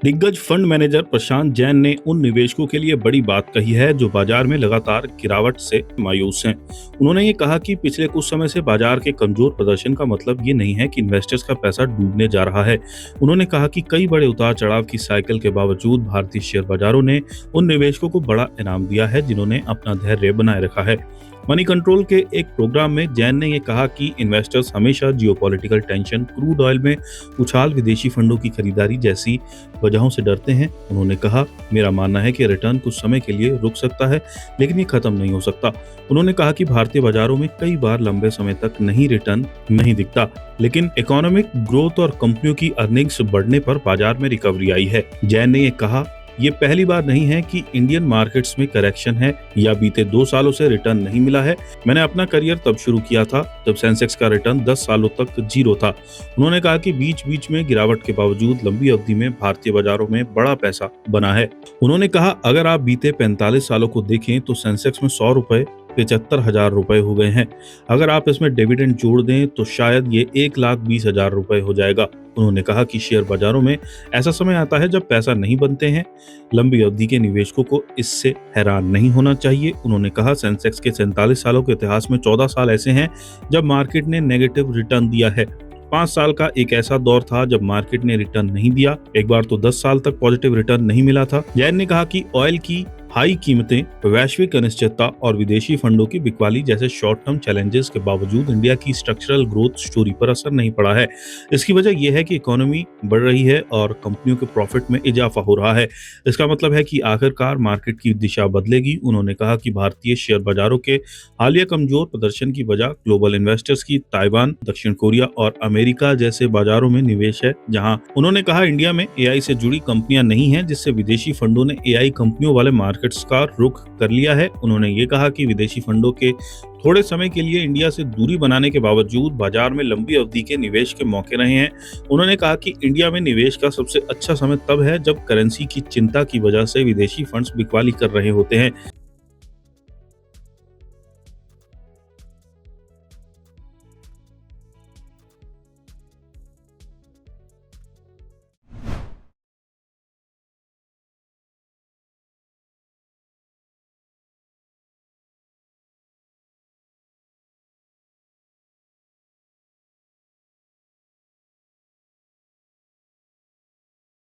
दिग्गज fund manager प्रशांत जैन ने उन निवेशकों के लिए बड़ी बात कही है जो बाजार में लगातार गिरावट से मायूस हैं। उन्होंने ये कहा कि पिछले कुछ समय से बाजार के कमजोर प्रदर्शन का मतलब ये नहीं है कि इन्वेस्टर्स का पैसा डूबने जा रहा है। उन्होंने कहा कि कई बड़े उतार चढ़ाव की साइकिल के बावजूद भारतीय शेयर बाजारों ने उन निवेशकों को बड़ा इनाम दिया है जिन्होंने अपना धैर्य बनाए रखा है। मनी कंट्रोल के एक प्रोग्राम में जैन ने यह कहा कि इन्वेस्टर्स हमेशा जियोपॉलिटिकल टेंशन, क्रूड ऑयल में उछाल, विदेशी फंडों की खरीदारी जैसी वजहों से डरते हैं। उन्होंने कहा, मेरा मानना है कि रिटर्न कुछ समय के लिए रुक सकता है, लेकिन ये खत्म नहीं हो सकता। उन्होंने कहा कि भारतीय बाजारों में कई बार लंबे समय तक रिटर्न नहीं दिखता, लेकिन इकोनॉमिक ग्रोथ और कंपनियों की अर्निंग्स बढ़ने पर बाजार में रिकवरी आई है। जैन ने यह कहा, ये पहली बार नहीं है कि इंडियन मार्केट्स में करेक्शन है या बीते 2 सालों से रिटर्न नहीं मिला है। मैंने अपना करियर तब शुरू किया था जब सेंसेक्स का रिटर्न 10 सालों तक जीरो था। उन्होंने कहा कि बीच बीच में गिरावट के बावजूद लंबी अवधि में भारतीय बाजारों में बड़ा पैसा बना है। उन्होंने कहा, अगर आप बीते 45 सालों को देखें तो सेंसेक्स में 100 रुपए 75,000 रुपए हो गए हैं। अगर आप इसमें डिविडेंड जोड़ दें तो शायद ये 1,20,000 रुपए हो जाएगा। उन्होंने कहा कि शेयर बाजारों में ऐसा समय आता है जब पैसा नहीं बनते हैं। लंबी अवधि के निवेशकों को इससे हैरान नहीं होना चाहिए। उन्होंने कहा, सेंसेक्स के 47 सालों के इतिहास में 14 साल ऐसे हैं जब मार्केट ने नेगेटिव रिटर्न दिया है। 5 साल का एक ऐसा दौर था जब मार्केट ने रिटर्न नहीं दिया। एक बार तो 10 साल तक पॉजिटिव रिटर्न नहीं मिला था। जैन ने कहा कि ऑयल की हाई कीमतें, वैश्विक अनिश्चितता और विदेशी फंडों की बिकवाली जैसे शॉर्ट टर्म चैलेंजेस के बावजूद इंडिया की स्ट्रक्चरल ग्रोथ स्टोरी पर असर नहीं पड़ा है। इसकी वजह यह है कि इकोनॉमी बढ़ रही है और कंपनियों के प्रॉफिट में इजाफा हो रहा है। इसका मतलब है कि आखिरकार मार्केट की दिशा बदलेगी। उन्होंने कहा कि भारतीय शेयर बाजारों के हालिया कमजोर प्रदर्शन की वजह ग्लोबल इन्वेस्टर्स की ताइवान, दक्षिण कोरिया और अमेरिका जैसे बाजारों में निवेश है, जहां उन्होंने कहा इंडिया में एआई से जुड़ी कंपनियां नहीं हैं, जिससे विदेशी फंडों ने एआई कंपनियों वाले मार्केट्स का रुख कर लिया है। उन्होंने ये कहा कि विदेशी फंडों के थोड़े समय के लिए इंडिया से दूरी बनाने के बावजूद बाजार में लंबी अवधि के निवेश के मौके रहे हैं। उन्होंने कहा कि इंडिया में निवेश का सबसे अच्छा समय तब है जब करेंसी की चिंता की वजह से विदेशी फंड्स बिकवाली कर रहे होते हैं।